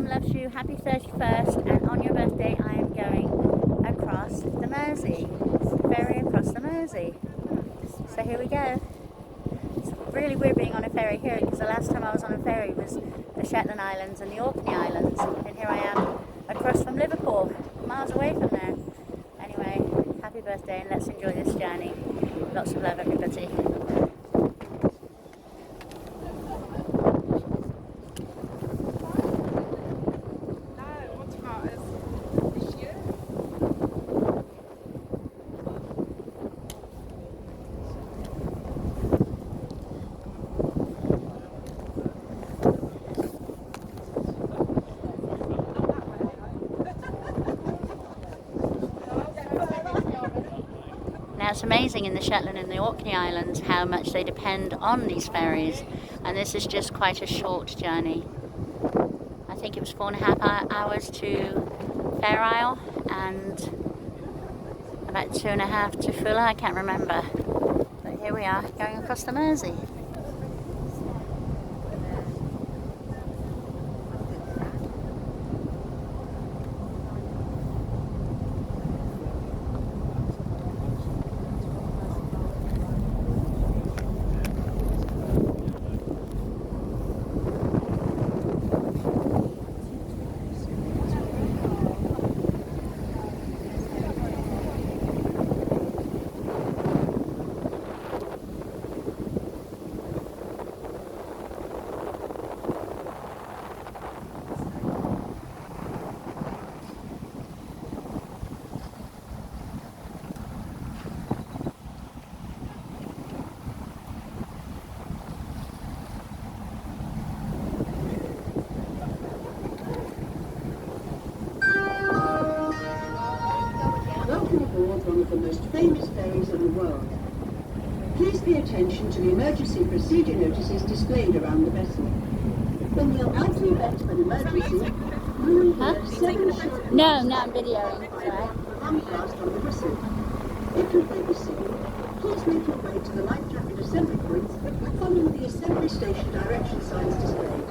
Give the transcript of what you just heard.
Mum loves you. Happy 31st, and on your birthday I am going across the Mersey. Ferry across the Mersey. So here we go. It's really weird being on a ferry here, because the last time I was on a ferry was the Shetland Islands and the Orkney Islands, and here I am across from Liverpool, miles away from there. Anyway, happy birthday, and let's enjoy this journey. Lots of love, everybody. Now it's amazing in the Shetland and the Orkney Islands how much they depend on these ferries, and this is just quite a short journey. I think it was 4.5 hours to Fair Isle and about 2.5 to Fuller, I can't remember. But here we are going across the Mersey. Welcome aboard one of the most famous ferries in the world. Please pay attention to the emergency procedure notices displayed around the vessel. When we are out of event of an emergency, you will hear 7 short No, I'm videoing. Sorry. alarm blast on the whistle. If you hear the signal, please make your way to the life jacket assembly points following the assembly station direction signs displayed.